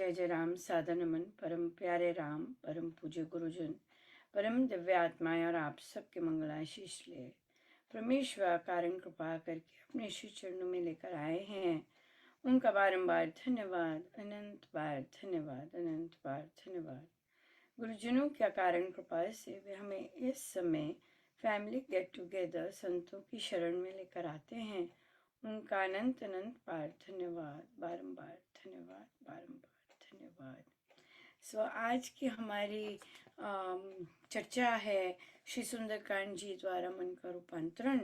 जय जय राम। सादा नमन परम प्यारे राम, परम पूज्य गुरुजन, परम दिव्य आत्माएं और आप सबके मंगलाशीष ले परमेश्वर कारण कृपा करके अपने श्री चरणों में लेकर आए हैं। उनका बारंबार धन्यवाद, अनंत बार धन्यवाद, अनंत बार धन्यवाद। गुरुजनों के कारण कृपा से वे हमें इस समय फैमिली गेट टुगेदर संतों की शरण में लेकर आते हैं। उनका अनंत अनंत बार धन्यवाद, बारंबार धन्यवाद, बारंबार धन्यवाद। आज की हमारी चर्चा है श्री सुंदरकांड जी द्वारा मन का रूपांतरण,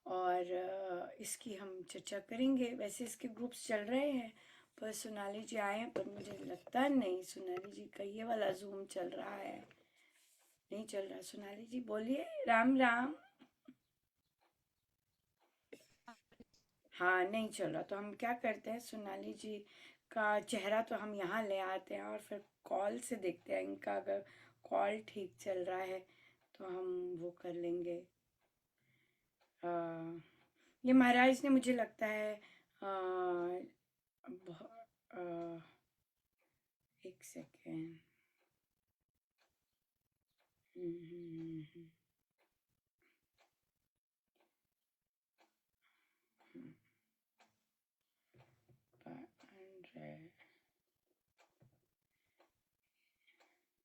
और इसकी हम चर्चा करेंगे। वैसे इसके ग्रुप्स चल रहे हैं, पर सोनाली जी आए हैं, पर मुझे लगता नहीं सोनाली जी का ये वाला जूम चल रहा है। नहीं चल रहा। सोनाली जी बोलिए राम राम। हाँ, नहीं चल रहा। तो हम क्या करते हैं, सोनाली जी का चेहरा तो हम यहाँ ले आते हैं और फिर कॉल से देखते हैं इनका, अगर कॉल ठीक चल रहा है तो हम वो कर लेंगे। ये महाराज ने, मुझे लगता है एक सेकेंड।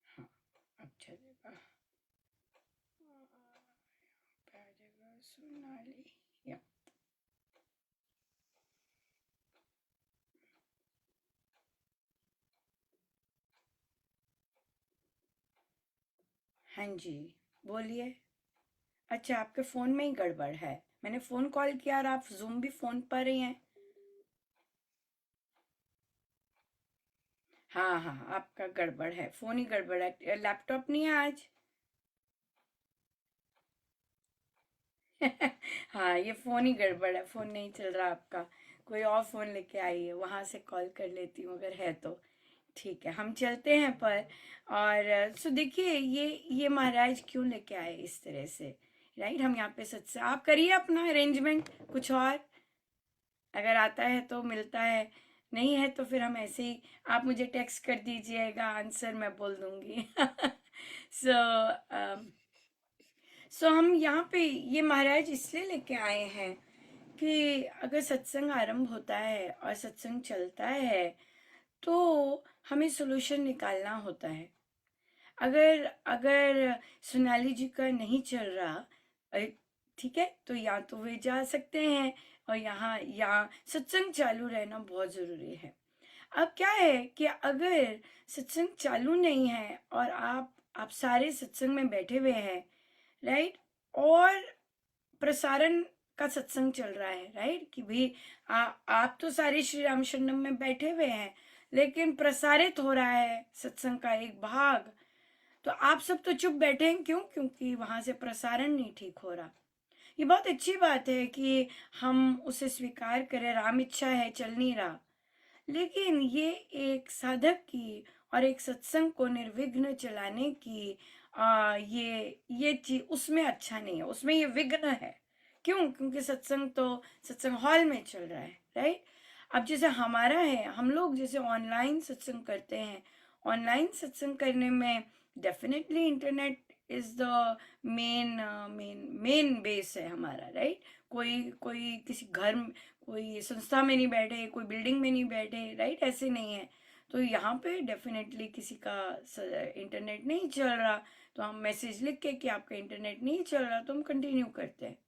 हाँ, अब चलेगा। सोनाली या हाँ जी, बोलिए। अच्छा, आपके फ़ोन में ही गड़बड़ है। मैंने फ़ोन कॉल किया और आप जूम भी फ़ोन पर ही हैं। हाँ हाँ, आपका गड़बड़ है, फ़ोन ही गड़बड़ है। लैपटॉप नहीं है आज। हाँ, ये फ़ोन ही गड़बड़ है, फ़ोन नहीं चल रहा आपका। कोई और फ़ोन लेके आइए, वहाँ से कॉल कर लेती हूँ अगर है तो। ठीक है, हम चलते हैं पर। और सो देखिए, ये महाराज क्यों लेके आए इस तरह से, राइट। हम यहाँ पे सच से आप करिए अपना अरेंजमेंट कुछ और, अगर आता है तो मिलता है, नहीं है तो फिर हम ऐसे ही, आप मुझे टेक्स्ट कर दीजिएगा, आंसर मैं बोल दूंगी। सो हम यहाँ पे ये महाराज इसलिए लेके आए हैं कि अगर सत्संग आरंभ होता है और सत्संग चलता है तो हमें सोल्यूशन निकालना होता है। अगर अगर सोनाली जी का नहीं चल रहा, ठीक है, तो या तो वे जा सकते हैं, और यहाँ सत्संग चालू रहना बहुत ज़रूरी है। अब क्या है कि अगर सत्संग चालू नहीं है और आप सारे सत्संग में बैठे हुए हैं, राइट, और प्रसारण का सत्संग चल रहा है, राइट, कि भाई आप तो सारे श्री राम शरणम में बैठे हुए हैं, लेकिन प्रसारित हो रहा है सत्संग का एक भाग, तो आप सब तो चुप बैठे हैं। क्यों? क्योंकि वहां से प्रसारण नहीं ठीक हो रहा। ये बहुत अच्छी बात है कि हम उसे स्वीकार करें, राम इच्छा है, चल नहीं रहा, लेकिन ये एक साधक की और एक सत्संग को निर्विघ्न चलाने की ये चीज उसमें अच्छा नहीं है, उसमें ये विघ्न है। क्यों? क्योंकि सत्संग तो सत्संग हॉल में चल रहा है, राइट। अब जैसे हमारा है, हम लोग जैसे ऑनलाइन सत्संग करते हैं, ऑनलाइन सत्संग करने में definitely internet is the main main main base है हमारा, राइट। कोई कोई किसी घर, कोई संस्था में नहीं बैठे, कोई बिल्डिंग में नहीं बैठे, राइट, ऐसे नहीं है। तो यहाँ पे डेफिनेटली किसी का इंटरनेट नहीं चल रहा, तो हम मैसेज लिख के कि आपका इंटरनेट नहीं चल रहा, तो हम कंटिन्यू करते हैं।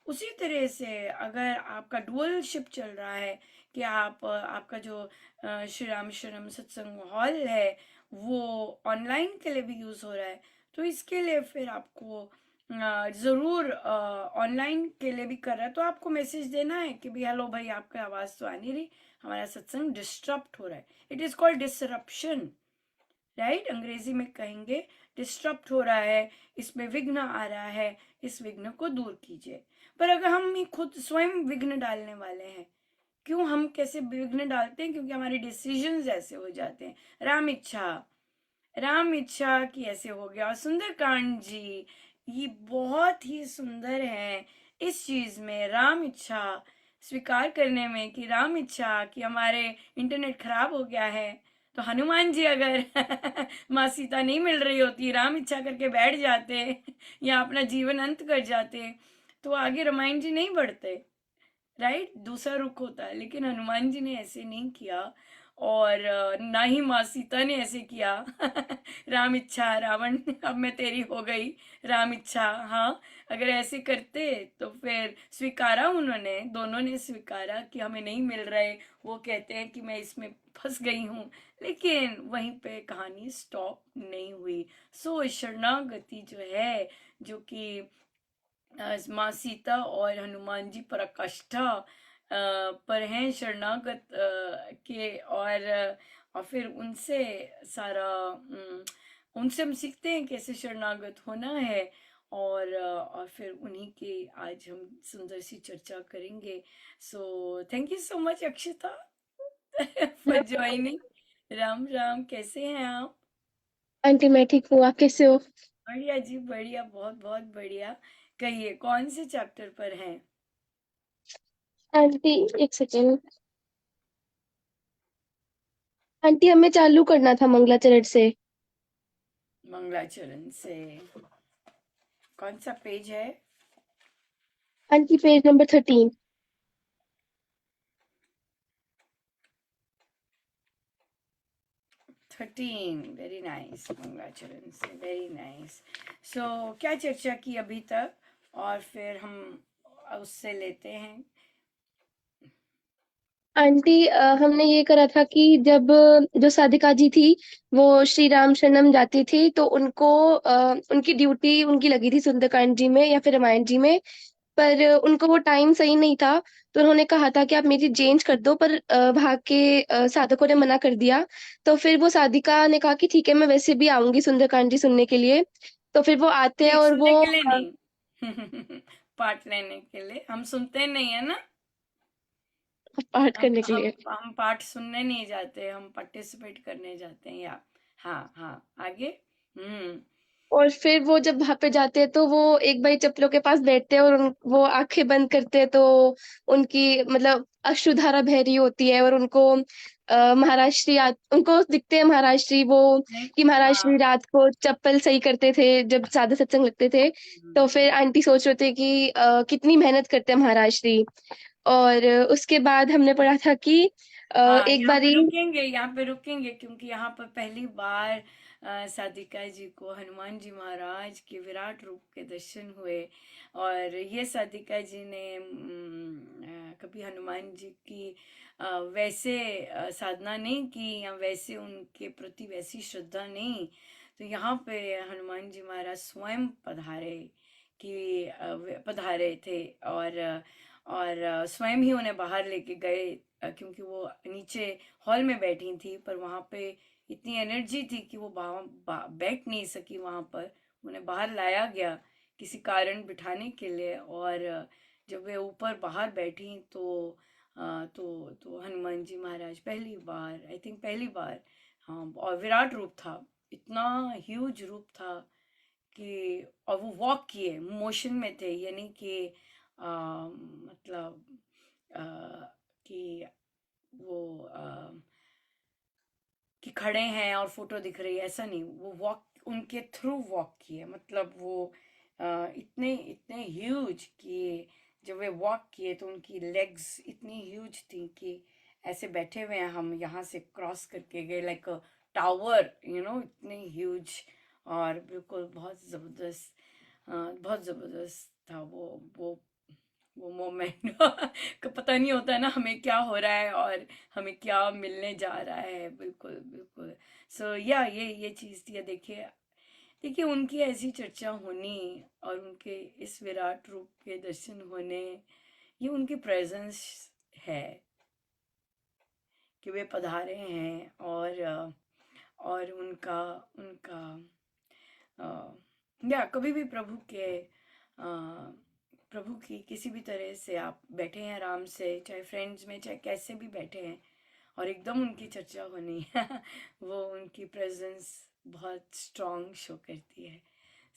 उसी तरह से अगर आपका डुअल शिप चल रहा है कि आपका जो श्री राम शरणम सत्संग हॉल है वो ऑनलाइन के लिए भी यूज हो रहा है, तो इसके लिए फिर आपको जरूर ऑनलाइन के लिए भी कर रहा है, तो आपको मैसेज देना है कि भाई हेलो भाई, आपकी आवाज तो आ नहीं रही, हमारा सत्संग डिस्टर्ब हो रहा है। It is called disruption, right. अंग्रेजी में कहेंगे डिस्टर्ब हो रहा है, इसमें विघ्न आ रहा है, इस विघ्न को दूर कीजिए। पर अगर हम ही खुद स्वयं विघ्न डालने वाले हैं, क्यों हम कैसे विघ्न डालते हैं? क्योंकि हमारे डिसीजंस ऐसे हो जाते हैं। राम इच्छा की ऐसे हो गया। और सुंदरकांड जी ये बहुत ही सुंदर है इस चीज में, राम इच्छा स्वीकार करने में, कि राम इच्छा कि हमारे इंटरनेट खराब हो गया है, तो हनुमान जी अगर माँ सीता नहीं मिल रही होती, राम इच्छा करके बैठ जाते या अपना जीवन अंत कर जाते, तो आगे रामायण जी नहीं बढ़ते, राइट? दूसरा रुख होता है। लेकिन हनुमान जी ने ऐसे नहीं किया, और ना ही माँ सीता ने ऐसे किया। राम इच्छा रावण, अब मैं तेरी हो गई, राम इच्छा। हाँ, अगर ऐसे करते तो फिर स्वीकारा, उन्होंने दोनों ने स्वीकारा कि हमें नहीं मिल रहे। वो कहते हैं कि मैं इसमें फंस गई हूँ, लेकिन वहीं पे कहानी स्टॉप नहीं हुई। सो शरणागति जो है, जो कि माँ सीता और हनुमान जी पराकाष्ठा पर हैं शरणागत के, और फिर उनसे सारा उनसे हम सीखते हैं कैसे शरणागत होना है। और फिर उन्हीं की आज हम सुंदर सी चर्चा करेंगे। सो thank you so much Akshata for joining. Ram Ram, कैसे हैं आप? आंटी मैं ठीक हूँ। आप कैसे हो? बढ़िया जी, बढ़िया, बहुत बहुत बढ़िया। कहिए, कौन से चैप्टर पर हैं? आंटी एक सेकेंड। आंटी हमें चालू करना था मंगलाचरण से। मंगलाचरण से कौन सा पेज है? Aunty page number 13। 13, very nice. मंगलाचरण से, वेरी नाइस। सो क्या चर्चा की अभी तक, और फिर हम उससे लेते हैं। आंटी हमने ये करा था कि जब जो साधिका जी थी वो श्री राम शरणम जाती थी तो उनको उनकी ड्यूटी उनकी लगी थी सुंदरकांड जी में या फिर रामायण जी में। पर उनको वो टाइम सही नहीं था। तो उन्होंने कहा था कि आप मेरी चेंज कर दो, पर वहाँ के साधकों ने मना कर दिया। तो फिर वो साधिका ने कहा कि ठीक है, मैं वैसे भी आऊंगी सुंदरकांड जी सुनने के लिए। तो फिर वो आते हैं नहीं, और सुनने वो के लिए नहीं। पार्ट लेने के लिए। हम सुनते नहीं है ना। पाठ हम करने के हम लिए। हम पाठ सुनने नहीं जाते, हम पार्टिसिपेट करने जाते हैं, या हाँ हाँ, आगे। हम्म। और फिर वो जब वहां पे जाते हैं तो वो एक भाई चप्पलों के पास बैठते हैं और वो आंखें बंद करते हैं तो उनकी मतलब अश्रुधारा बह रही होती है और उनको महाराष्ट्री उनको दिखते हैं महाराष्ट्री वो, नहीं। कि महाराष्ट्री हाँ। रात को चप्पल सही करते थे जब सादा सत्संग लगते थे। तो हम्म। फिर आंटी सोच रहे थे कि कितनी मेहनत करते हैं महाराष्ट्री। और उसके बाद हमने पढ़ा था कि हाँ, एक यहाँ पे बारी। रुकेंगे, यहाँ पे रुकेंगे, क्योंकि यहाँ पर पहली बार साधिका जी को हनुमान जी महाराज के विराट रूप के दर्शन हुए। और ये साधिका जी ने कभी हनुमान जी की वैसे साधना नहीं की, या वैसे उनके प्रति वैसी श्रद्धा नहीं। तो यहाँ पे हनुमान जी महाराज स्वयं पधारे, कि वे पधारे थे, और स्वयं ही उन्हें बाहर लेके गए, क्योंकि वो नीचे हॉल में बैठी थी, पर वहां पे इतनी एनर्जी थी कि वो बैठ नहीं सकी वहां पर। उन्हें बाहर लाया गया किसी कारण बिठाने के लिए। और जब वे ऊपर बाहर बैठी, तो हनुमान जी महाराज पहली बार, आई थिंक पहली बार, हाँ, और विराट रूप था, इतना ह्यूज रूप था कि, और वो वॉक किए, मोशन में थे, यानी कि मतलब अ, कि वो कि खड़े हैं और फोटो दिख रही है, ऐसा नहीं, वो वॉक, उनके थ्रू वॉक किए, मतलब वो इतने इतने ह्यूज कि जब वे वॉक किए तो उनकी लेग्स इतनी ह्यूज थी कि ऐसे बैठे हुए हैं हम, यहाँ से क्रॉस करके गए लाइक अ टावर, इतने ह्यूज। और बिल्कुल बहुत ज़बरदस्त, बहुत ज़बरदस्त था वो मोमेंट। को पता नहीं होता है ना हमें क्या हो रहा है और हमें क्या मिलने जा रहा है, बिल्कुल बिल्कुल। सो या ये चीज़ थी। देखिए, देखिए उनकी ऐसी चर्चा होनी और उनके इस विराट रूप के दर्शन होने, ये उनकी प्रेजेंस है, कि वे पधारे हैं। और उनका उनका अ, या कभी भी प्रभु की किसी भी तरह से आप बैठे हैं आराम से, चाहे फ्रेंड्स में, चाहे कैसे भी बैठे हैं, और एकदम उनकी चर्चा होनी वो उनकी प्रेजेंस बहुत स्ट्रांग शो करती है।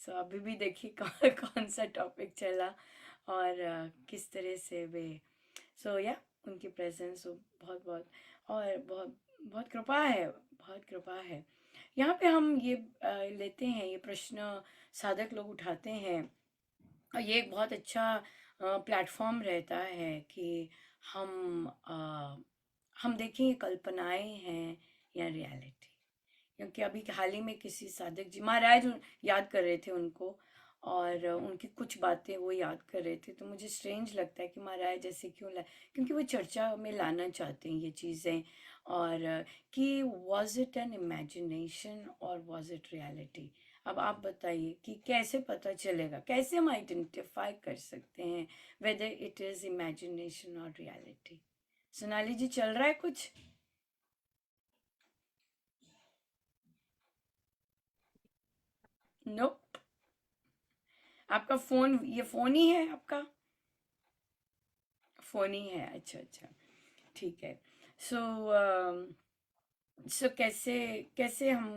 सो अभी भी देखिए कौन सा टॉपिक चला, और किस तरह से वे, सो या उनकी प्रेजेंस बहुत बहुत, और बहुत बहुत कृपा है, बहुत कृपा है। यहाँ पे हम ये लेते हैं, ये प्रश्न साधक लोग उठाते हैं, और ये एक बहुत अच्छा प्लेटफॉर्म रहता है कि हम हम देखें ये कल्पनाएं हैं या रियलिटी। क्योंकि अभी हाल ही में किसी साधक जी, महाराज याद कर रहे थे उनको, और उनकी कुछ बातें वो याद कर रहे थे, तो मुझे स्ट्रेंज लगता है कि महाराज ऐसे क्यों ला, क्योंकि वो चर्चा में लाना चाहते हैं ये चीज़ें, और कि वॉज इट एन इमेजिनेशन और वॉज इट रियलिटी। अब आप बताइए कि कैसे पता चलेगा, कैसे हम आइडेंटिफाई कर सकते हैं वेदर इट इज इमेजिनेशन और रियलिटी। सोनाली जी, चल रहा है कुछ? नो, आपका फोन, ये फोन ही है आपका? फोन ही है, अच्छा अच्छा, ठीक है। सो सो कैसे कैसे हम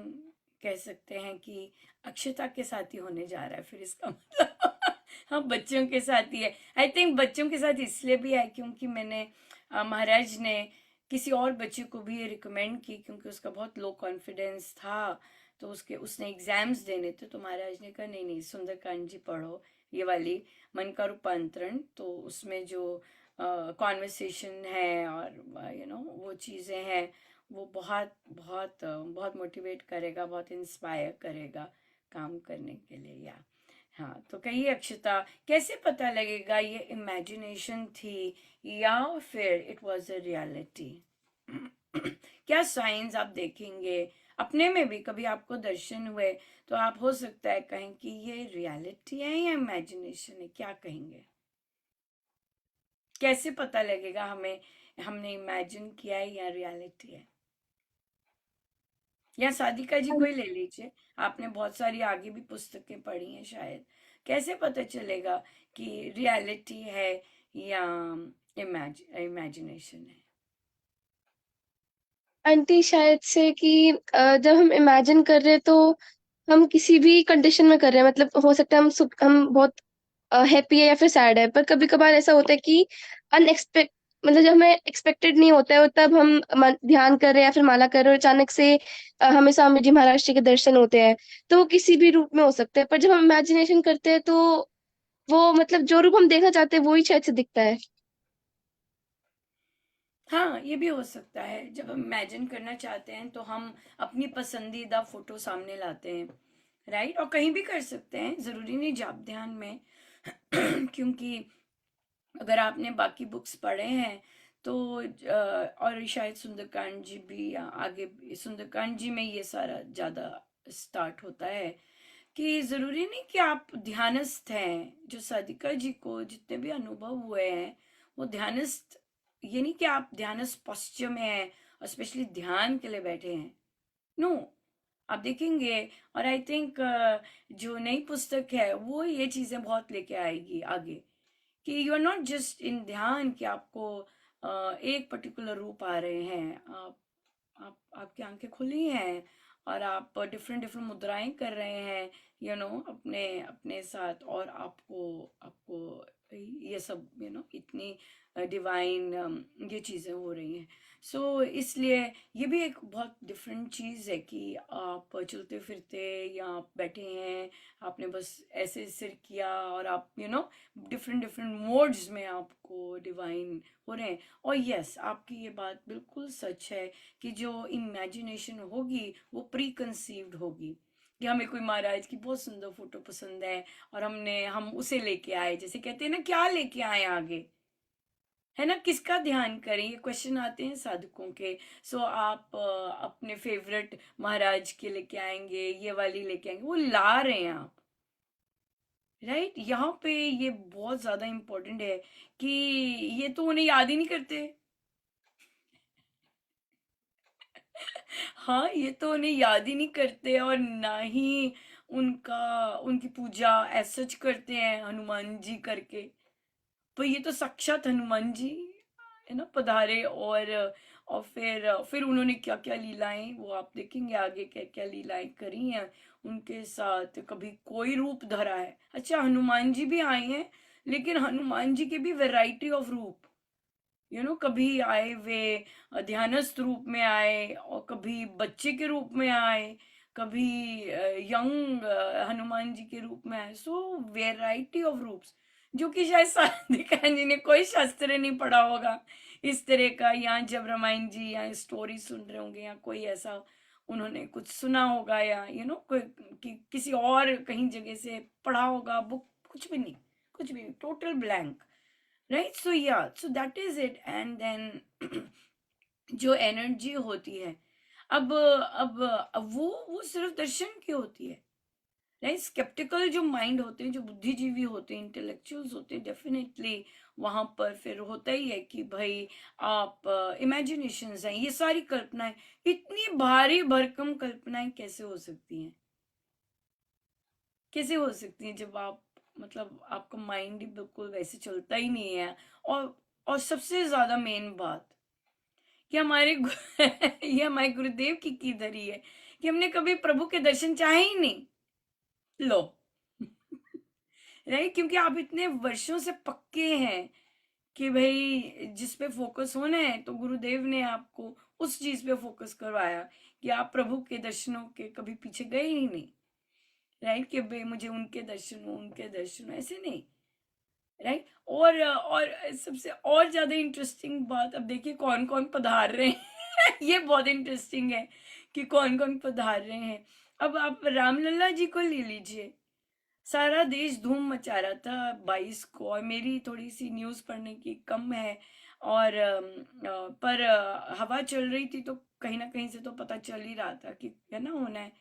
कह सकते हैं कि अक्षता के साथ ही होने जा रहा है फिर, इसका मतलब हाँ, बच्चों के साथ ही है। आई थिंक बच्चों के साथ इसलिए भी है क्योंकि मैंने महाराज ने किसी और बच्चे को भी ये रिकमेंड की, क्योंकि उसका बहुत लो कॉन्फिडेंस था, तो उसने एग्जाम्स देने थे, तो महाराज ने कहा नहीं नहीं, सुंदरकांड जी पढ़ो, ये वाली मन का रूपांतरण, तो उसमें जो कॉन्वर्सेशन है और वो चीज़ें हैं, वो बहुत बहुत बहुत मोटिवेट करेगा, बहुत इंस्पायर करेगा काम करने के लिए। या हाँ, तो कहिए अक्षता, कैसे पता लगेगा ये इमेजिनेशन थी या फिर इट वाज अ रियलिटी? क्या साइंस आप देखेंगे अपने में भी? कभी आपको दर्शन हुए तो आप हो सकता है कहें कि ये रियलिटी है या इमेजिनेशन है, क्या कहेंगे? कैसे पता लगेगा हमें हमने इमेजिन किया है या रियलिटी है? या सादिका जी कोई ले लीजिए, आपने बहुत सारी आगे भी पुस्तकें पढ़ी हैं शायद, कैसे पता चलेगा कि रियलिटी है या इमेजिनेशन है? आंटी शायद से कि जब हम इमेजिन कर रहे हैं तो हम किसी भी कंडीशन में कर रहे हैं, मतलब हो सकता है हम बहुत हैप्पी है या फिर सैड है, पर कभी कभार ऐसा होता है कि अनएक्सपेक्ट, मतलब जब हमें एक्सपेक्टेड नहीं होता है तब हम ध्यान कर रहे हैं या फिर माला कर रहे हैं और अचानक से हमें स्वामी जी महाराज जी के दर्शन होते हैं। तो वो किसी भी रूप में हो सकते हैं, पर जब हम इमेजिनेशन करते हैं तो वो मतलब जो रूप हम देखना चाहते हैं वो ही शायद से दिखता है। हाँ, ये भी हो सकता है, जब हम इमेजिन करना चाहते हैं तो हम अपनी पसंदीदा फोटो सामने लाते हैं, राइट? और कहीं भी कर सकते हैं, जरूरी नहीं जाप ध्यान में क्योंकि अगर आपने बाकी बुक्स पढ़े हैं तो और शायद सुंदरकांड जी भी, या आगे सुंदरकांड जी में ये सारा ज्यादा स्टार्ट होता है कि जरूरी नहीं कि आप ध्यानस्थ हैं। जो साधिका जी को जितने भी अनुभव हुए हैं वो ध्यानस्थ, ये नहीं कि आप ध्यानस्थ पोस्चर में हैं और स्पेशली ध्यान के लिए बैठे हैं, नो। आप देखेंगे, और आई थिंक जो नई पुस्तक है वो ये चीजें बहुत लेके आएगी आगे, कि you are not just in ध्यान कि आपको एक पर्टिकुलर रूप आ रहे हैं, आप आपकी आंखें खुली हैं और आप डिफरेंट डिफरेंट मुद्राएं कर रहे हैं, अपने अपने साथ, और आपको आपको ये सब इतनी डिवाइन ये चीजें हो रही हैं। सो इसलिए ये भी एक बहुत डिफरेंट चीज है कि आप चलते फिरते या आप बैठे हैं, आपने बस ऐसे सिर किया और आप डिफरेंट डिफरेंट मोड्स में आपको डिवाइन हो रहे हैं। और यस, आपकी ये बात बिल्कुल सच है कि जो इमेजिनेशन होगी वो प्री कंसीव्ड होगी, कि हमें कोई महाराज की बहुत सुंदर फोटो पसंद है और हम उसे लेके आए, जैसे कहते हैं ना, क्या लेके आए आगे, है ना, किसका ध्यान करें, ये क्वेश्चन आते हैं साधकों के। सो आप अपने फेवरेट महाराज के लेके आएंगे, ये वाली लेके आएंगे, वो ला रहे हैं आप, राइट? यहाँ पे ये बहुत ज्यादा इम्पोर्टेंट है कि ये तो उन्हें याद ही नहीं करते। हाँ, ये तो उन्हें याद ही नहीं करते, और ना ही उनकी पूजा ऐसा सच करते हैं हनुमान जी करके। पर ये तो साक्षात हनुमान जी है ना, पधारे, और फिर उन्होंने क्या क्या लीलाएं, वो आप देखेंगे आगे क्या क्या लीलाएं करी हैं उनके साथ। कभी कोई रूप धरा है, अच्छा हनुमान जी भी आए हैं, लेकिन हनुमान जी के भी वैरायटी ऑफ रूप, कभी आए वे ध्यानस्थ रूप में आए, और कभी बच्चे के रूप में आए, कभी यंग हनुमान जी के रूप में आए। सो वेराइटी ऑफ रूप्स, जो कि शायद साधिका जी ने कोई शास्त्र नहीं पढ़ा होगा इस तरह का, या जब रामायण जी या स्टोरी सुन रहे होंगे, या कोई ऐसा उन्होंने कुछ सुना होगा, या कोई किसी और कहीं जगह से पढ़ा होगा बुक, कुछ भी नहीं, कुछ भी नहीं, total blank. Right, so yeah, so that is it. And then जो एनर्जी होती है, अब वो सिर्फ दर्शन की होती है। राइट, स्केप्टिकल जो माइंड होते हैं, जो बुद्धिजीवी होते हैं, इंटेलेक्चुअल्स होते हैं, डेफिनेटली वहां पर फिर होता ही है कि भाई आप इमेजिनेशंस हैं, ये सारी कल्पनाएं, इतनी भारी भरकम कल्पनाएं कैसे हो सकती हैं, कैसे हो सकती हैं जब आप, मतलब आपका माइंड ही बिल्कुल वैसे चलता ही नहीं है। और सबसे ज्यादा मेन बात कि ये हमारे गुरुदेव की धरी है कि हमने कभी प्रभु के दर्शन चाहे ही नहीं। लो राइट, क्योंकि आप इतने वर्षों से पक्के हैं कि भाई जिस पे फोकस होना है, तो गुरुदेव ने आपको उस चीज पे फोकस करवाया कि आप प्रभु के दर्शनों के कभी पीछे गए ही नहीं। राइट, कि भाई मुझे उनके दर्शन हो, उनके दर्शन हो, ऐसे नहीं। राइट, और सबसे और ज्यादा इंटरेस्टिंग बात, अब देखिए कौन कौन पधार रहे हैं ये बहुत इंटरेस्टिंग है कि कौन कौन पधार रहे हैं। अब आप रामलला जी को ले लीजिए, सारा देश धूम मचा रहा था 22 को, और मेरी थोड़ी सी न्यूज पढ़ने की कम है, और पर हवा चल रही थी, तो कहीं ना कहीं से तो पता चल ही रहा था कि है ना, होना है।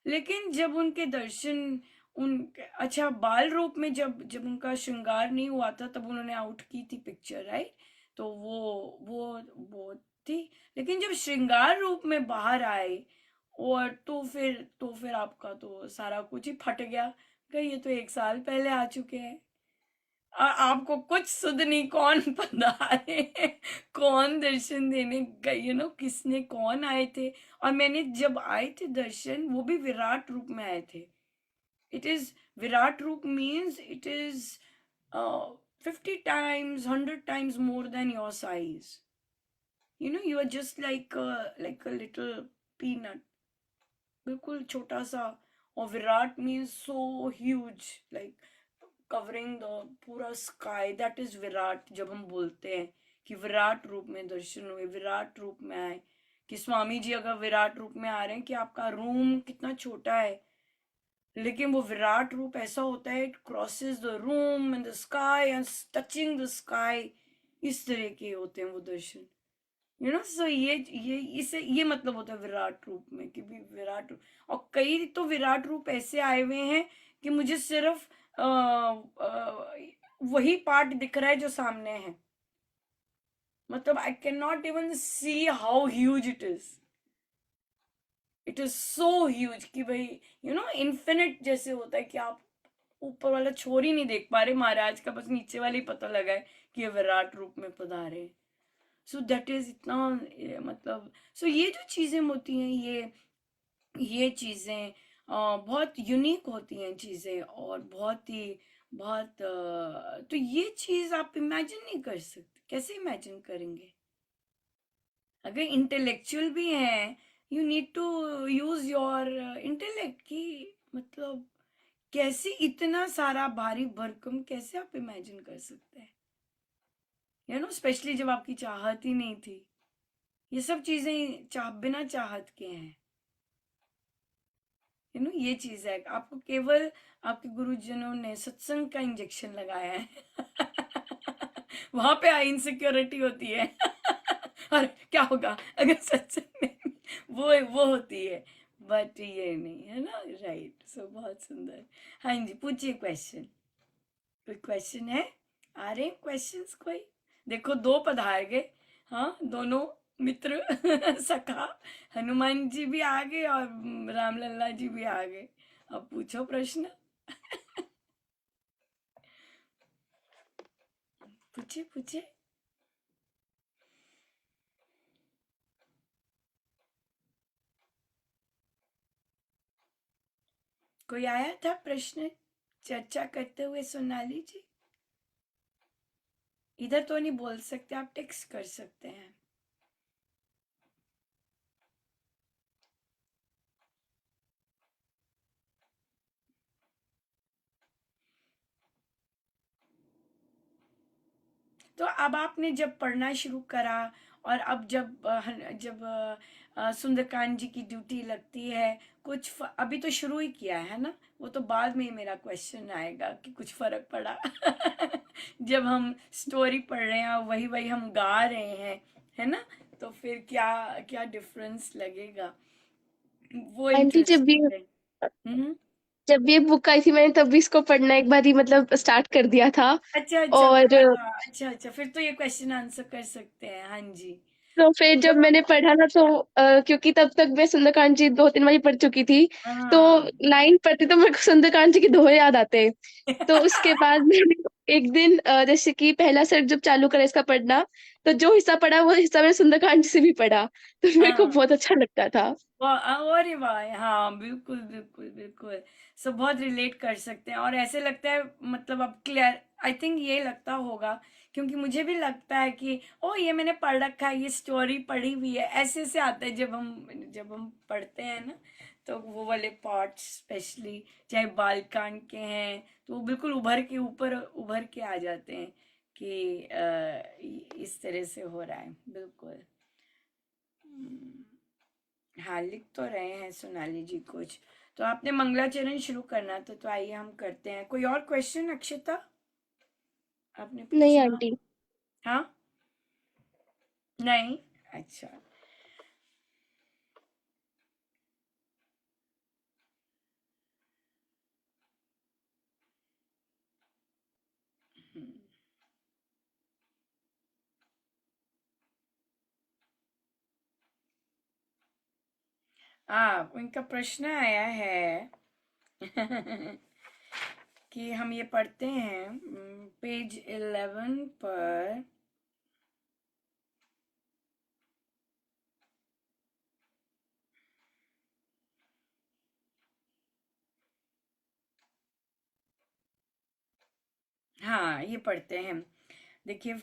लेकिन जब उनके दर्शन, उन अच्छा बाल रूप में जब जब उनका श्रृंगार नहीं हुआ था, तब उन्होंने आउट की थी पिक्चर, राइट। तो वो थी। लेकिन जब श्रृंगार रूप में बाहर आए, और तो फिर आपका तो सारा कुछ ही फट गया कि ये तो 1 साल पहले आ चुके हैं। आपको कुछ सुध नहीं, कौन पधारे, कौन दर्शन देने गए, किसने, कौन आए थे। और मैंने जब आए थे दर्शन, वो भी विराट रूप में आए थे। इट इज, विराट रूप means it is 50 times, 100 times more than your size. You are just like a little peanut, बिल्कुल छोटा सा। और Virat means so huge, like covering the पूरा स्काई, दैट इज विराट। जब हम बोलते हैं कि विराट रूप में दर्शन हुए, विराट रूप में आए, कि स्वामी जी अगर विराट रूप में आ रहे हैं, कि आपका रूम कितना छोटा है, लेकिन वो विराट रूप ऐसा होता है, it crosses the room and the sky and touching the sky. इस तरह के होते हैं वो दर्शन। सो ये इसे ये मतलब होता है विराट रूप में, कि भी विराट रूप। और कई तो विराट रूप ऐसे आए हुए हैं कि मुझे सिर्फ वही पार्ट दिख रहा है जो सामने है, मतलब I can not even see how huge it is. It is so huge कि भाई इन्फिनिट जैसे होता है, कि आप ऊपर वाला छोर ही नहीं देख पा रहे महाराज का, बस नीचे वाले ही पता लगा है कि ये विराट रूप में पधारे। सो दैट इज इतना मतलब, सो ये जो चीजें होती हैं, ये चीजें बहुत यूनिक होती हैं चीजें, और बहुत ही बहुत तो ये चीज आप इमेजिन नहीं कर सकते। कैसे इमेजिन करेंगे? अगर इंटेलेक्चुअल भी हैं, you need to use your intellect की, मतलब कैसे इतना सारा भारी भरकम कैसे आप इमेजिन कर सकते हैं? स्पेशली जब आपकी चाहत ही नहीं थी। ये सब चीजें बिना चाहत के हैं। ये चीज है, आपको केवल आपके गुरुजनों ने सत्संग का इंजेक्शन लगाया है वहां पे आई इनसिक्योरिटी होती है और क्या होगा अगर सत्संग में वो होती है, बट ये नहीं है ना। राइट, सो बहुत सुंदर। हाँ जी, पूछिए क्वेश्चन। कोई क्वेश्चन है? आ रहे क्वेश्चंस कोई? देखो, दो पधार गए। हाँ, दोनों मित्र सखा, हनुमान जी भी आ गए और रामलला जी भी आ गए। अब पूछो प्रश्न। पूछिए पूछिए। कोई आया था प्रश्न? चर्चा करते हुए सुना लीजिए। इधर तो नहीं बोल सकते, आप टेक्स्ट कर सकते हैं। तो अब आपने जब पढ़ना शुरू करा, और अब जब सुंदरकांड जी की ड्यूटी लगती है, अभी तो शुरू ही किया है ना, वो तो बाद में मेरा क्वेश्चन आएगा कि कुछ फर्क पड़ा जब हम स्टोरी पढ़ रहे हैं और वही वही हम गा रहे हैं, है ना, तो फिर क्या क्या डिफरेंस लगेगा, वो आंटी इंटरेस्टिंग है। हम्म। जब भी ये बुक आई थी मैंने तब भी इसको पढ़ना एक बार ही मतलब स्टार्ट कर दिया था। अच्छा अच्छा, और पढ़ा था, अच्छा अच्छा, फिर तो ये क्वेश्चन आंसर कर सकते हैं, हाँ जी। तो फिर जब जब मैंने पढ़ा ना तो क्योंकि तब तक मैं सुंदरकांड जी 2-3 बार पढ़ चुकी थी। तो हाँ लाइन पढ़ती तो मेरे को सुंदरकांड जी के दोहे याद आते। तो उसके बाद मैंने एक दिन जैसे कि पहला सेट जब चालू करा इसका पढ़ना, तो जो हिस्सा पढ़ा वो हिस्सा मैंने सुंदरकांड जी से भी पढ़ा, तो मेरे को हाँ, बहुत अच्छा लगता था। अरे वाह, हाँ बिल्कुल बिल्कुल बिल्कुल। सब बहुत रिलेट कर सकते हैं, और ऐसे लगता है, मतलब अब क्लियर, आई थिंक ये लगता होगा, क्योंकि मुझे भी लगता है कि ओ ये मैंने पढ़ रखा है, ये स्टोरी पढ़ी हुई है, ऐसे से आता है जब हम पढ़ते हैं ना, तो वो वाले पार्ट्स स्पेशली, चाहे बालकांड के हैं, तो वो बिल्कुल उभर के आ जाते हैं कि इस तरह से हो रहा है, बिल्कुल। हम्म। हाँ, लिख तो रहे हैं सोनाली जी कुछ। तो आपने मंगलाचरण शुरू करना था, तो आइए हम करते हैं। कोई और क्वेश्चन अक्षिता, आपने नहीं पूछना? आंटी। हाँ, नहीं, अच्छा। हम्म। उनका प्रश्न आया है कि हम ये पढ़ते हैं पेज 11 पर। हाँ, ये पढ़ते हैं। देखिए,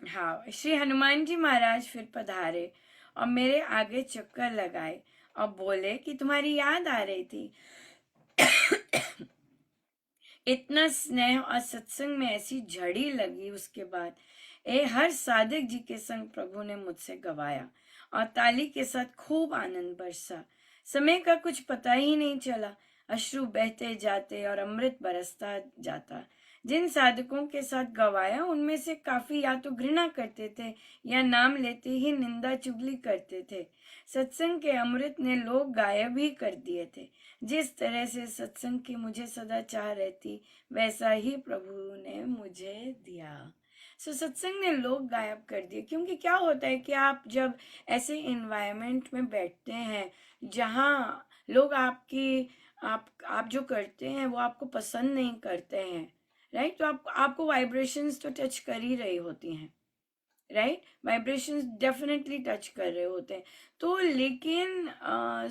हाँ, श्री हनुमान जी महाराज फिर पधारे और मेरे आगे चक्कर लगाए और बोले कि तुम्हारी याद आ रही थी। इतना स्नेह और सत्संग में ऐसी झड़ी लगी उसके बाद, हर साधक जी के संग प्रभु ने मुझसे गवाया और ताली के साथ खूब आनंद बरसा। समय का कुछ पता ही नहीं चला, अश्रु बहते जाते और अमृत बरसता जाता। जिन साधकों के साथ गवाया उनमें से काफी या तो घृणा करते थे या नाम लेते ही निंदा चुगली करते थे। सत्संग के अमृत ने लोग गायब ही कर दिए थे। जिस तरह से सत्संग की मुझे सदा चाह रहती, वैसा ही प्रभु ने मुझे दिया। सत्संग ने लोग गायब कर दिए, क्योंकि क्या होता है कि आप जब ऐसे इन्वायरमेंट में बैठते हैं जहाँ लोग आप जो करते हैं वो आपको पसंद नहीं करते हैं, राइट, तो आपको वाइब्रेशंस तो टच कर ही रही होती हैं, राइट, वाइब्रेशंस डेफिनेटली टच कर रहे होते हैं। तो लेकिन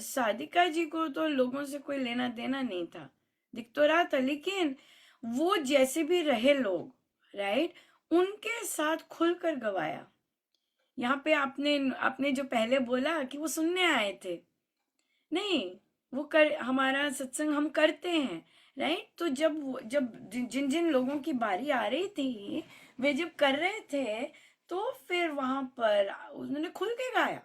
साधिका जी को तो लोगों से कोई लेना देना नहीं था, दिख तो रहा था, लेकिन वो जैसे भी रहे लोग, राइट, उनके साथ खुलकर गवाया। यहाँ पे आपने आपने जो पहले बोला कि वो सुनने आए थे, नहीं, वो कर हमारा सत्संग हम करते हैं, राइट, तो जब जिन जिन लोगों की बारी आ रही थी, वे जब कर रहे थे, तो फिर वहां पर उन्होंने खुल के गाया।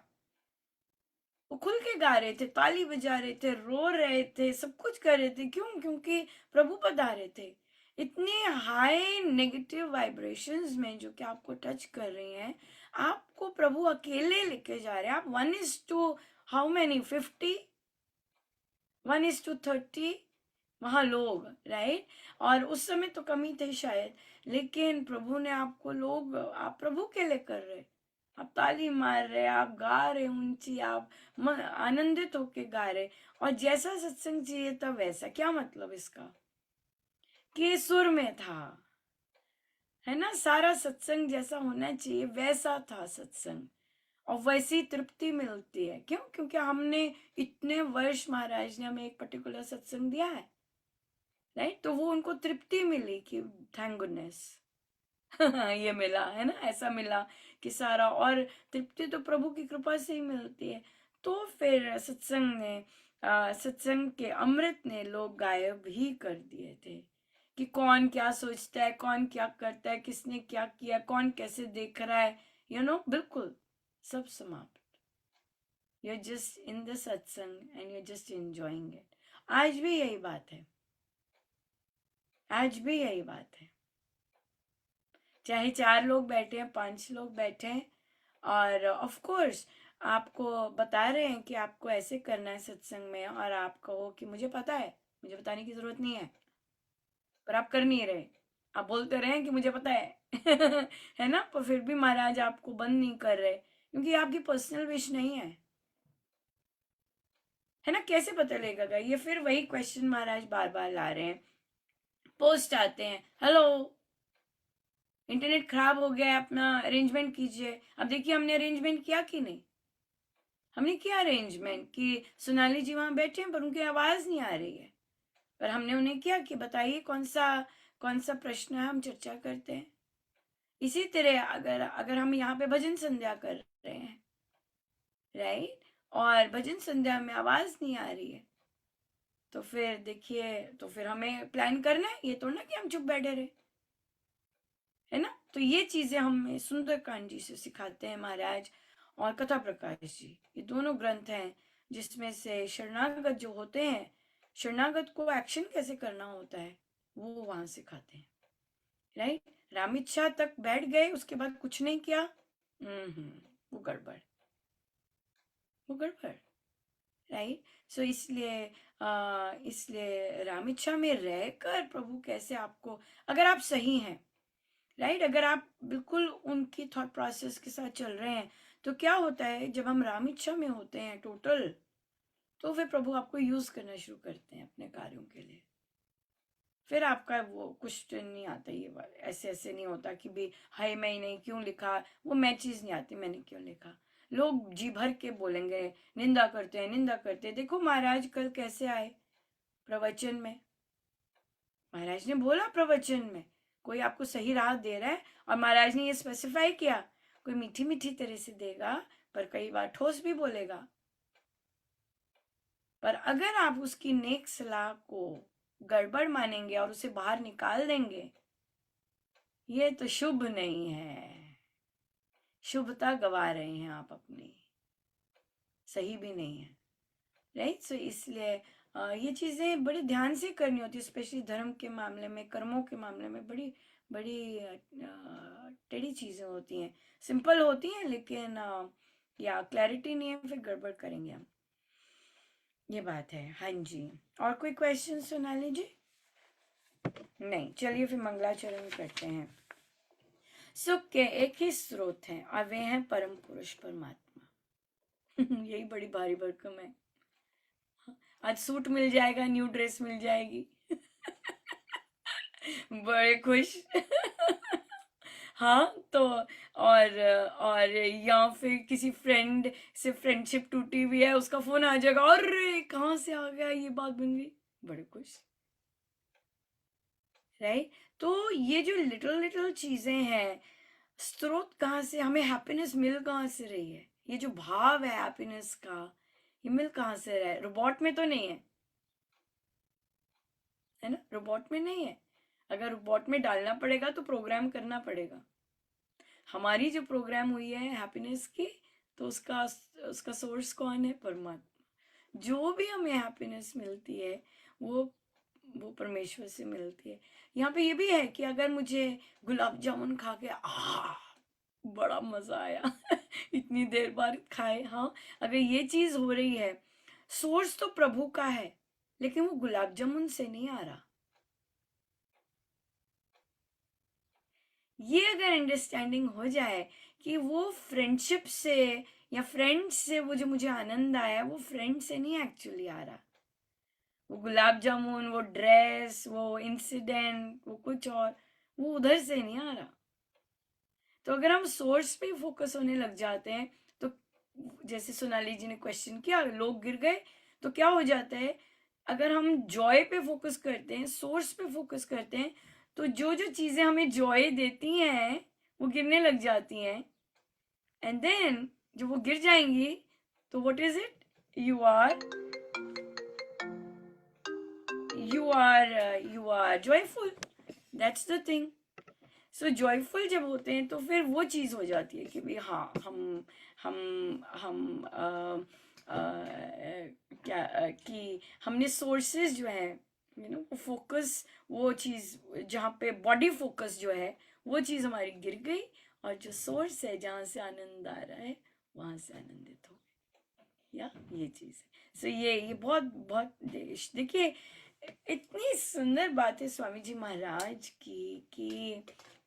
वो खुल के गा रहे थे, ताली बजा रहे थे, रो रहे थे, सब कुछ कर रहे थे, क्यों? क्योंकि प्रभु पधारे थे। इतने हाई नेगेटिव वाइब्रेशंस में जो कि आपको टच कर रही हैं, आपको प्रभु अकेले लेके जा रहे हैं। आप 1:, हाउ मैनी, 50, 1:30 वहां लोग, राइट, और उस समय तो कमी थे शायद, लेकिन प्रभु ने आपको लोग, आप प्रभु के लिए कर रहे, आप ताली मार रहे, आप गा रहे ऊंची, आप आनंदित होके गा रहे, और जैसा सत्संग चाहिए था वैसा। क्या मतलब इसका? कि सुर में था, है ना, सारा सत्संग जैसा होना चाहिए वैसा था सत्संग, और वैसी तृप्ति मिलती है। क्यों? क्योंकि हमने इतने वर्ष महाराज ने हमें एक पर्टिकुलर सत्संग दिया है, राइट, तो वो उनको तृप्ति मिली कि थैंक गुडनेस, ये मिला है ना, ऐसा मिला कि सारा, और तृप्ति तो प्रभु की कृपा से ही मिलती है। तो फिर सत्संग के अमृत ने लोग गायब ही कर दिए थे कि कौन क्या सोचता है, कौन क्या करता है, किसने क्या किया, कौन कैसे देख रहा है, बिल्कुल सब समाप्त। यू जस्ट इन द सत्संग and you just enjoying it. आज भी यही बात है, आज भी यही बात है। चाहे 4 लोग बैठे हैं, 5 लोग बैठे हैं, और ऑफ कोर्स आपको बता रहे हैं कि आपको ऐसे करना है सत्संग में, और आप कहो कि मुझे पता है, मुझे बताने की जरूरत नहीं है, पर आप कर नहीं रहे। आप बोलते रहे कि मुझे पता है है ना, पर फिर भी महाराज आपको बंद नहीं कर रहे, क्योंकि आपकी पर्सनल विश नहीं है ना। कैसे पता लगेगा? ये फिर वही क्वेश्चन महाराज बार बार ला रहे हैं। पोस्ट आते हैं, हेलो इंटरनेट खराब हो गया है, अपना अरेंजमेंट कीजिए। अब देखिए हमने अरेंजमेंट किया कि नहीं? हमने किया अरेंजमेंट कि सोनाली जी वहां बैठे हैं पर उनकी आवाज नहीं आ रही है, पर हमने उन्हें किया कि बताइए कौन सा प्रश्न है, हम चर्चा करते हैं। इसी तरह अगर अगर हम यहाँ पे भजन संध्या कर रहे हैं, राइट, और भजन संध्या में आवाज नहीं आ रही है, तो फिर देखिए, तो फिर हमें प्लान करना है, ये तो ना कि हम चुप बैठे रहे, है ना। तो ये चीजें हमें सुंदरकांड जी से सिखाते हैं महाराज, और कथा प्रकाश जी, ये दोनों ग्रंथ हैं जिसमें से शरणागत जो होते हैं, शरणागत को एक्शन कैसे करना होता है वो वहां सिखाते हैं, राइट। रामिच्छा तक बैठ गए, उसके बाद कुछ नहीं किया, वो गड़बड़, वो गड़बड़, राइट। सो इसलिए रामिच्छा में रहकर प्रभु कैसे आपको, अगर आप सही हैं, राइट, अगर आप बिल्कुल उनकी थॉट प्रोसेस के साथ चल रहे हैं, तो क्या होता है जब हम राम इच्छा में होते हैं टोटल, तो फिर प्रभु आपको यूज करना शुरू करते हैं अपने कार्यों के लिए। फिर आपका वो कुछ नहीं आता, ये ऐसे ऐसे नहीं होता कि भी हाय मैं नहीं क्यों लिखा, वो मैं चीज नहीं आती मैंने क्यों लिखा। लोग जी भर के बोलेंगे, निंदा करते हैं, निंदा करते हैं। देखो महाराज कल कैसे आए प्रवचन में, महाराज ने बोला प्रवचन में कोई आपको सही राह दे रहा है, और महाराज ने ये स्पेसिफाई किया, कोई मीठी मीठी तरह से देगा पर कई बार ठोस भी बोलेगा, पर अगर आप उसकी नेक सलाह को गड़बड़ मानेंगे और उसे बाहर निकाल देंगे, ये तो शुभ नहीं है, शुभता गवा रहे हैं आप अपनी, सही भी नहीं है, राइट। सो इसलिए ये चीजें बड़ी ध्यान से करनी होती है, स्पेशली धर्म के मामले में, कर्मों के मामले में बड़ी बड़ी टेढ़ी चीजें होती हैं, सिंपल होती हैं लेकिन या क्लैरिटी नहीं है, फिर गड़बड़ करेंगे हम, ये बात है। हाँ जी, और कोई क्वेश्चन सोनाली जी? नहीं, चलिए फिर मंगलाचरण करते हैं। सुख के एक ही स्रोत हैं और वे हैं परम पुरुष परमात्मा। यही बड़ी भारी भरकम है। आज सूट मिल जाएगा, न्यू ड्रेस मिल जाएगी। बड़े खुश। हाँ तो, और या फिर किसी फ्रेंड से फ्रेंडशिप टूटी हुई है, उसका फोन आ जाएगा, अरे कहाँ से आ गया, ये बात बन गई, बड़े खुश, राइट। तो ये जो लिटिल लिटिल चीजें हैं, स्रोत कहाँ से, हमें हैप्पीनेस मिल कहाँ से रही है, ये जो भाव है हैप्पीनेस का, ये मिल कहाँ से रहा है? रोबोट में तो नहीं है ना, रोबोट में नहीं है। अगर रोबोट में डालना पड़ेगा तो प्रोग्राम करना पड़ेगा। हमारी जो प्रोग्राम हुई है हैप्पीनेस की, तो उसका उसका सोर्स कौन है? परमात्मा। जो भी हमें हैप्पीनेस मिलती है वो वो परमेश्वर से मिलती है। यहाँ पे ये भी है कि अगर मुझे गुलाब जामुन खा के बड़ा मजा आया इतनी देर बाद खाए, हाँ, अगर ये चीज हो रही है, सोर्स तो प्रभु का है, लेकिन वो गुलाब जामुन से नहीं आ रहा। ये अगर अंडरस्टैंडिंग हो जाए कि वो फ्रेंडशिप से या फ्रेंड से वो जो मुझे आनंद आया, वो फ्रेंड से नहीं एक्चुअली आ रहा, वो गुलाब जामुन, वो ड्रेस, वो इंसिडेंट, वो कुछ और, वो उधर से नहीं आ रहा। तो अगर हम सोर्स पे फोकस होने लग जाते हैं, तो जैसे सोनाली जी ने क्वेश्चन किया, लोग गिर गए, तो क्या हो जाता है, अगर हम जॉय पे फोकस करते हैं, सोर्स पे फोकस करते हैं, तो जो जो चीजें हमें जॉय देती हैं वो गिरने लग जाती हैं, एंड देन जब वो गिर जाएंगी तो what is it, you are you are joyful, that's the thing. So joyful जब होते हैं तो फिर वो चीज़ हो जाती है कि भाई हाँ, हम क्या कि हमने सोर्सेज जो है, फोकस, वो चीज़ जहाँ पे बॉडी फोकस जो है वो चीज़ हमारी गिर गई, और जो सोर्स है जहाँ से आनंद आ रहा है वहाँ से आनंदित हो गए, या ये चीज़ है। सो ये बहुत बहुत देखिए, इतनी सुंदर बात है स्वामी जी महाराज की कि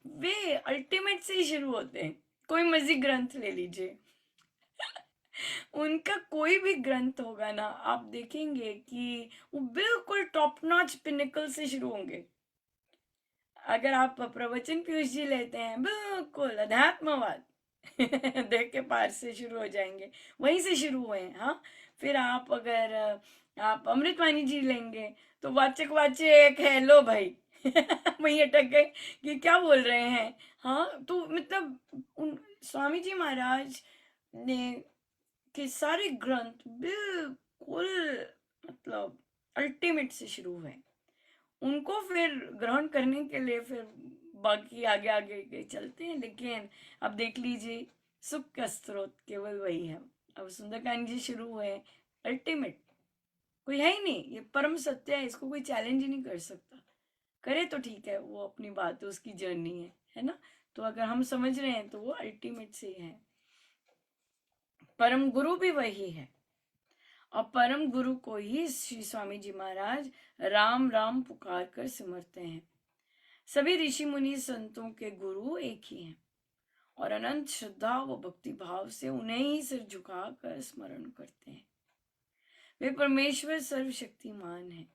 वे अल्टीमेट से ही शुरू होते हैं। कोई मर्जी ग्रंथ ले लीजिए, उनका कोई भी ग्रंथ होगा ना, आप देखेंगे कि वो बिल्कुल टॉप नॉच पिनिकल से शुरू होंगे। अगर आप प्रवचन पीयूष जी लेते हैं, बिल्कुल अध्यात्मवाद देख के पार से शुरू हो जाएंगे, वहीं से शुरू हुए हैं। हाँ, फिर आप अगर आप अमृतवाणी जी लेंगे तो वाचक वाच्य एक है, लो भाई वहीं अटक गए कि क्या बोल रहे हैं। हाँ, तो मतलब स्वामी जी महाराज ने के सारे ग्रंथ बिल्कुल मतलब अल्टीमेट से शुरू हुए, उनको फिर ग्रहण करने के लिए फिर बाकी आगे आगे के चलते हैं। लेकिन अब देख लीजिए, सुख का स्रोत केवल वही है। अब सुंदरकांड जी शुरू हुए, अल्टीमेट कोई है ही नहीं, ये परम सत्य है, इसको कोई चैलेंज ही नहीं कर सकता। करे तो ठीक है, वो अपनी बात है, उसकी जर्नी है ना। तो अगर हम समझ रहे हैं तो वो अल्टीमेट से ही है। परम गुरु भी वही है, और परम गुरु को ही श्री स्वामी जी महाराज राम राम पुकार कर सिमरते हैं। सभी ऋषि मुनि संतों के गुरु एक ही हैं, और अनंत श्रद्धा व भक्ति भाव से उन्हें ही सिर झुकाकर स्मरण करते हैं। वे परमेश्वर सर्वशक्तिमान हैं,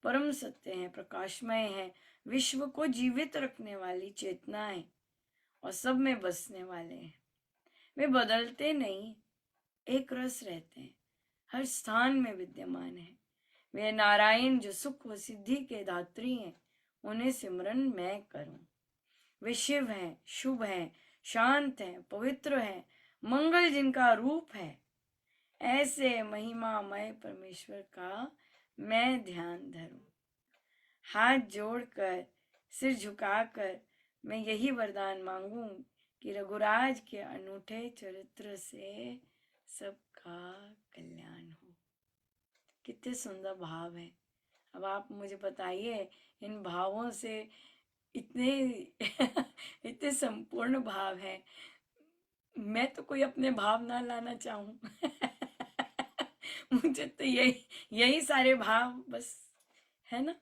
परम सत्य हैं, प्रकाशमय हैं, विश्व को जीवित रखने वाली चेतना है, और सब में बसने वाले हैं। वे बदलते नहीं, एक रस रहते हैं, हर स्थान में विद्यमान है। वे नारायण जो सुख व सिद्धि के दात्री हैं, उन्हें सिमरन मैं करूं। वे शिव हैं, शुभ हैं, शांत हैं, पवित्र हैं, मंगल जिनका रूप है। ऐसे महिमामय परमेश्वर का मैं ध्यान धरूं। हाथ जोड़कर, सिर झुकाकर मैं यही वरदान मांगूं कि रघुराज के अनूठे चरित्र से सबका कल्याण हो। कितने सुंदर भाव है। अब आप मुझे बताइए, इन भावों से इतने इतने संपूर्ण भाव हैं, मैं तो कोई अपने भाव ना लाना चाहूं मुझे तो यही यही सारे भाव बस, है ना।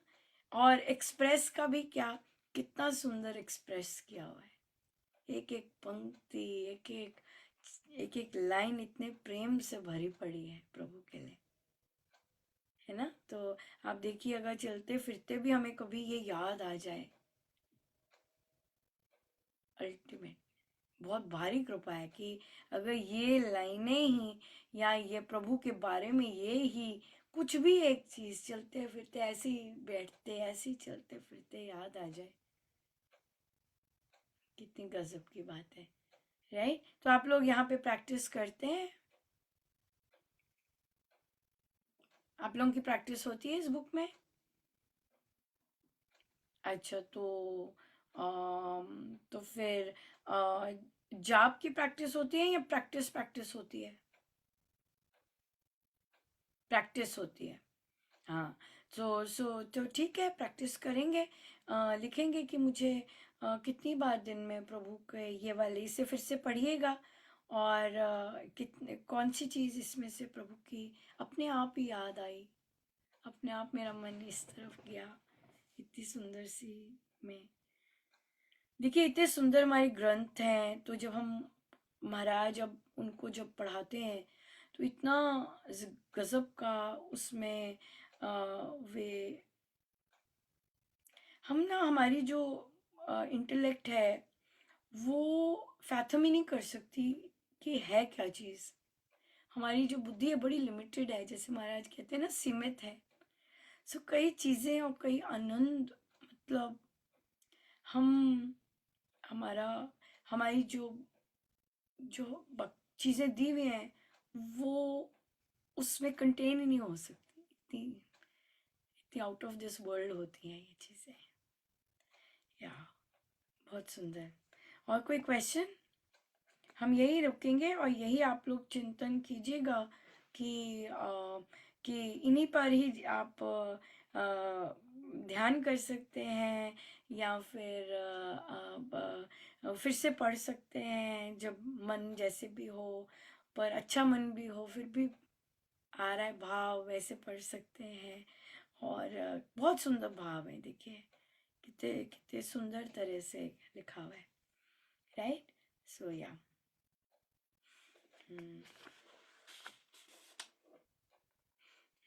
और एक्सप्रेस का भी क्या, कितना सुंदर एक्सप्रेस किया हुआ है। एक एक पंक्ति, एक एक लाइन इतने प्रेम से भरी पड़ी है प्रभु के लिए, है ना। तो आप देखिए, अगर चलते फिरते भी हमें कभी ये याद आ जाए, अल्टीमेट बहुत भारी कृपा है कि अगर ये लाइनें ही, या ये प्रभु के बारे में ये ही कुछ भी एक चीज चलते फिरते ऐसे ही बैठते, ऐसे ही चलते फिरते याद आ जाए, कितनी गजब की बात है, राइट। तो आप लोग यहाँ पे प्रैक्टिस करते हैं, आप लोगों की प्रैक्टिस होती है इस बुक में। अच्छा, तो फिर जाप की प्रैक्टिस होती है या प्रैक्टिस प्रैक्टिस होती है? प्रैक्टिस होती है, हाँ। तो ठीक है, प्रैक्टिस करेंगे। लिखेंगे कि मुझे कितनी बार दिन में प्रभु के ये वाले इसे फिर से पढ़िएगा, और कितने कौन सी चीज़ इसमें से प्रभु की अपने आप ही याद आई, अपने आप मेरा मन इस तरफ गया, इतनी सुंदर सी में। देखिए, इतने सुंदर हमारे ग्रंथ हैं, तो जब हम महाराज अब उनको जब पढ़ाते हैं तो इतना गजब का उसमें वे, हम ना, हमारी जो इंटेलेक्ट है वो फैथम ही नहीं कर सकती कि है क्या चीज़। हमारी जो बुद्धि है बड़ी लिमिटेड है, जैसे महाराज कहते हैं ना, सीमित है। सो कई चीज़ें और कई आनंद, मतलब हम हमारा हमारी जो जो चीजें दी हुई हैं वो उसमें कंटेन ही नहीं हो सकती, इतनी इतनी आउट ऑफ दिस वर्ल्ड होती हैं ये चीजें। या बहुत सुंदर। और कोई क्वेश्चन? हम यही रुकेंगे और यही आप लोग चिंतन कीजिएगा कि कि इन्हीं पर ही आप ध्यान कर सकते हैं, या फिर आप फिर से पढ़ सकते हैं जब मन जैसे भी हो, पर अच्छा मन भी हो फिर भी आ रहा है भाव, वैसे पढ़ सकते हैं। और बहुत सुंदर भाव है, देखिए कितने कितने सुंदर तरह से लिखा हुआ है, राइट। सो या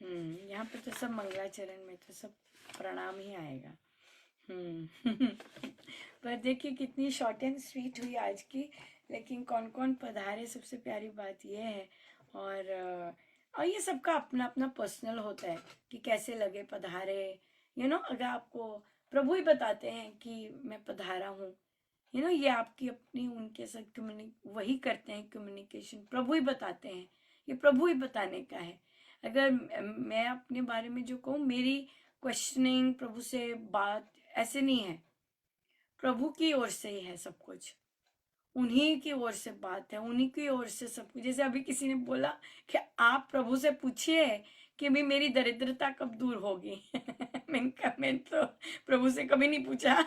यहाँ पे तो सब मंगलाचरण में तो सब प्रणाम ही आएगा। पर देखिए कितनी शॉर्ट एंड स्वीट हुई आज की, लेकिन कौन कौन पधारे, सबसे प्यारी बात यह है। और ये सबका अपना अपना पर्सनल होता है कि कैसे लगे पधारे। अगर आपको प्रभु ही बताते हैं कि मैं पधारा हूँ, ये आपकी अपनी उनके साथ वही करते हैं कम्युनिकेशन, प्रभु ही बताते हैं, ये प्रभु ही बताने का है। अगर मैं अपने बारे में जो कहूँ, मेरी क्वेश्चनिंग प्रभु से बात ऐसे नहीं है, प्रभु की ओर से ही है सब कुछ, उन्हीं की ओर से बात है, उन्हीं की ओर से सब कुछ। जैसे अभी किसी ने बोला कि आप प्रभु से पूछिए कि भाई मेरी दरिद्रता कब दूर होगी। मैंने कहा मैं तो प्रभु से कभी नहीं पूछा।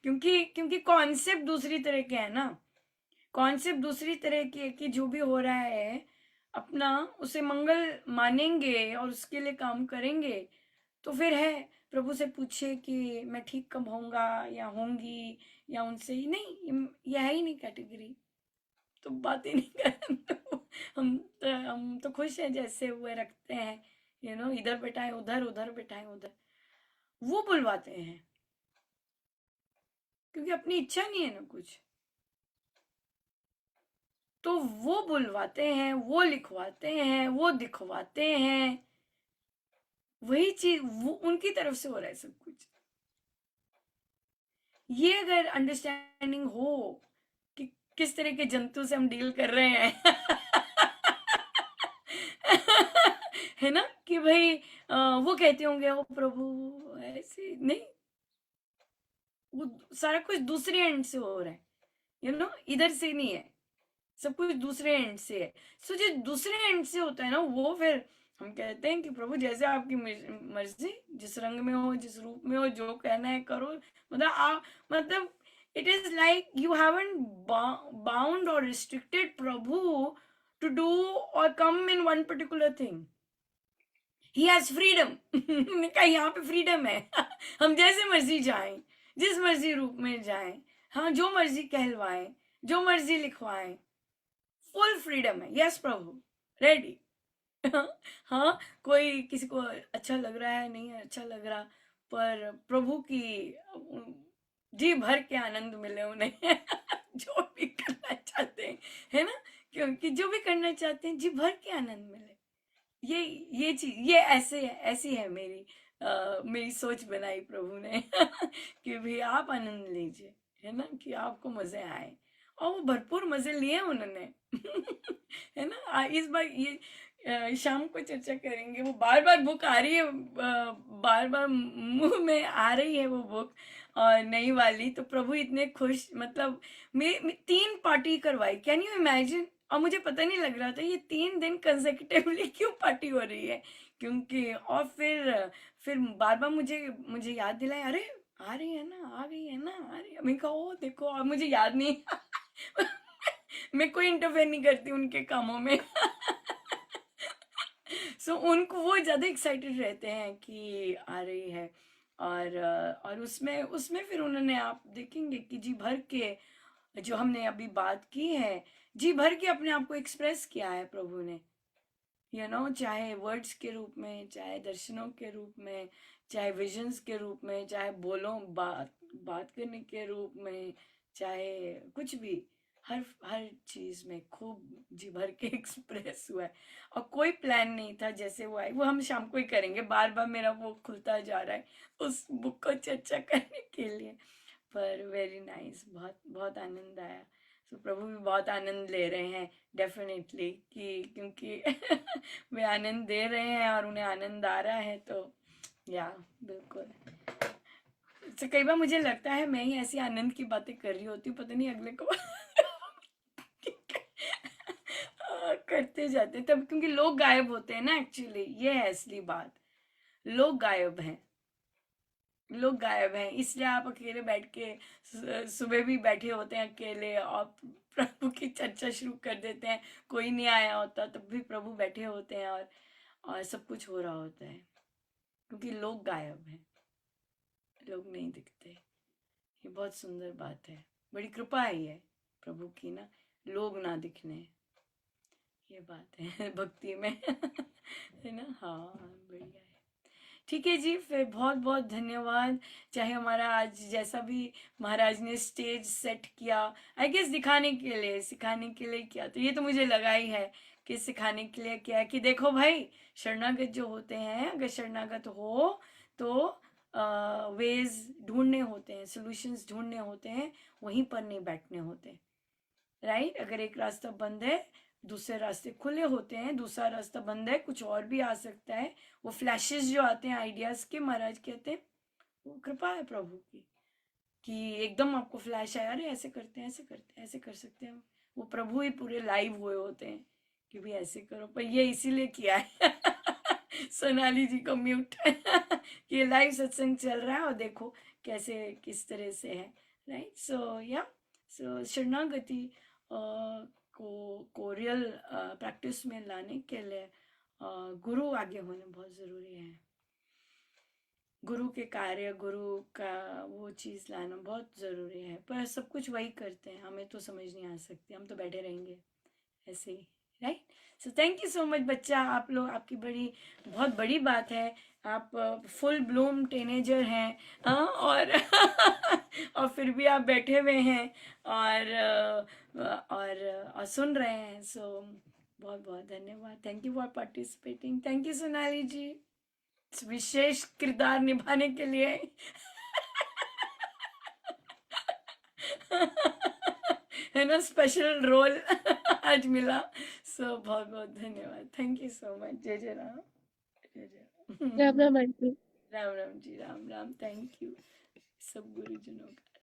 क्योंकि कॉन्सेप्ट दूसरी तरह के है ना, कॉन्सेप्ट दूसरी तरह की है कि जो भी हो रहा है अपना उसे मंगल मानेंगे और उसके लिए काम करेंगे, तो फिर है प्रभु से पूछे कि मैं ठीक कब होऊंगा या होंगी, या उनसे ही नहीं, यह है ही नहीं कैटेगरी, तो बात ही नहीं करें। तो हम तो खुश हैं जैसे हुए रखते हैं, इधर बैठाए उधर, उधर बैठाए उधर, वो बुलवाते हैं क्योंकि अपनी इच्छा नहीं है ना कुछ, तो वो बुलवाते हैं, वो लिखवाते हैं, वो दिखवाते हैं, वही चीज वो उनकी तरफ से हो रहा है सब कुछ। ये अगर अंडरस्टैंडिंग हो कि किस तरह के जंतु से हम डील कर रहे हैं। है ना कि भाई वो कहते होंगे ओ प्रभु ऐसे नहीं, वो सारा कुछ दूसरे एंड से हो रहा है, इधर से नहीं है, सब कुछ दूसरे एंड से है। सो जो दूसरे एंड से होता है ना, वो फिर हम कहते हैं कि प्रभु जैसे आपकी मर्जी, जिस रंग में हो, जिस रूप में हो, जो कहना है करो। मतलब आप मतलब it is like you haven't bound और रिस्ट्रिक्टेड प्रभु टू डू और come in one particular thing. He has freedom. कहा यहाँ पे फ्रीडम है। हम जैसे मर्जी जाएं, जिस मर्जी रूप में जाएं, हाँ जो मर्जी कहलवाएं, जो मर्जी लिखवाएं, फुल फ्रीडम है। यस प्रभु, रेडी। हाँ, कोई किसी को अच्छा लग रहा है, नहीं अच्छा लग रहा, पर प्रभु की जी भर के आनंद मिले उन्हें। जो भी करना चाहते हैं, है ना, क्योंकि जो भी करना चाहते हैं जी भर के आनंद मिले। ये चीज ये ऐसे है, ऐसी है मेरी सोच बनाई प्रभु ने। कि भी आप आनंद लीजिए, है ना, कि आपको मजे आए, और वो भरपूर मजे लिए उन्होंने। है ना। इस बार ये शाम को चर्चा करेंगे, वो बार बार बुक आ रही है, बार बार मुंह में आ रही है वो बुक, और नई वाली, तो प्रभु इतने खुश, मतलब मैं 3 पार्टी करवाई, कैन यू इमेजिन। और मुझे पता नहीं लग रहा था ये 3 दिन कंसेक्यूटिवली क्यों पार्टी हो रही है, क्योंकि और फिर बार बार मुझे मुझे याद दिलाए, अरे आ रही है ना, आ गई है ना, आ रही है। मैं कहा ओ देखो, और मुझे याद नहीं। मैं कोई इंटरफेयर नहीं करती उनके कामों में। सो उनको वो ज्यादा एक्साइटेड रहते हैं कि आ रही है। और उसमें उसमें फिर उन्होंने, आप देखेंगे कि जी भर के जो हमने अभी बात की है, जी भर के अपने आप को एक्सप्रेस किया है प्रभु ने, चाहे वर्ड्स के रूप में, चाहे दर्शनों के रूप में, चाहे विजन्स के रूप में, चाहे बोलो बात बात करने के रूप में, चाहे कुछ भी, हर हर चीज में खूब जी भर के एक्सप्रेस हुआ है। और कोई प्लान नहीं था, जैसे वो आई, वो हम शाम को ही करेंगे, बार बार मेरा वो खुलता जा रहा है उस बुक को चर्चा करने के लिए। पर वेरी नाइस, बहुत बहुत आनंद आया। सो प्रभु भी बहुत आनंद ले रहे हैं डेफिनेटली, कि क्योंकि वे आनंद दे रहे हैं और उन्हें आनंद आ रहा है, तो या बिल्कुल। तो कई बार मुझे लगता है मैं ही ऐसी आनंद की बातें कर रही होती हूँ, पता नहीं अगले को करते जाते तब, क्योंकि लोग गायब होते हैं ना, एक्चुअली ये है असली बात। लोग गायब हैं, लोग गायब हैं, इसलिए आप अकेले बैठ के सुबह भी बैठे होते हैं अकेले, और प्रभु की चर्चा शुरू कर देते हैं, कोई नहीं आया होता तब भी प्रभु बैठे होते हैं, और सब कुछ हो रहा होता है, क्योंकि लोग गायब हैं, लोग नहीं दिखते। ये बहुत सुंदर बात है, बड़ी कृपा है ये प्रभु की ना, लोग ना दिखने, ये बात है भक्ति में है ना। हाँ, बढ़िया है। ठीक है जी, फिर बहुत बहुत धन्यवाद। चाहे हमारा आज जैसा भी महाराज ने स्टेज सेट किया, आई गेस दिखाने के लिए, सिखाने के लिए किया, तो ये तो मुझे लगा ही है कि सिखाने के लिए किया, कि देखो भाई, शरणागत जो होते हैं, अगर शरणागत हो तो वेज ढूंढने होते हैं, सॉल्यूशंस ढूंढने होते हैं, वहीं पर नहीं बैठने होते, राइट। अगर एक रास्ता बंद है, दूसरे रास्ते खुले होते हैं, दूसरा रास्ता बंद है, कुछ और भी आ सकता है। वो फ्लैशेस जो आते हैं आइडियाज के, महाराज कहते हैं वो कृपा है प्रभु की, कि एकदम आपको फ्लैश आया, अरे ऐसे करते हैं, ऐसे करते हैं, ऐसे कर सकते हैं, वो प्रभु ही पूरे लाइव हुए होते हैं कि भाई ऐसे करो, पर ये इसीलिए किया है सोनाली जी को म्यूट कि ये लाइव सत्संग चल रहा है और देखो कैसे किस तरह से है, राइट। सो या, सो शरणागति को रियल प्रैक्टिस में लाने के लिए गुरु आगे होने बहुत ज़रूरी है। गुरु के कार्य, गुरु का वो चीज़ लाना बहुत ज़रूरी है, पर सब कुछ वही करते हैं, हमें तो समझ नहीं आ सकती, हम तो बैठे रहेंगे ऐसे ही, right. So thank you so much बच्चा, आप लोग, आपकी बड़ी बहुत बड़ी बात है, आप फुल ब्लूम टीनेजर हैं, हाँ, और फिर भी आप बैठे हुए हैं और सुन रहे हैं। सो बहुत बहुत धन्यवाद, thank you for participating, thank you Sonali ji, इस विशेष किरदार निभाने के लिए है ना, स्पेशल रोल आज मिला। सो बहुत बहुत धन्यवाद, थैंक यू सो मच। जय जय राम, जय जय Ram Ram aunty. Ram Ram ji, Ram Ram, thank you सब गुरुजनों का।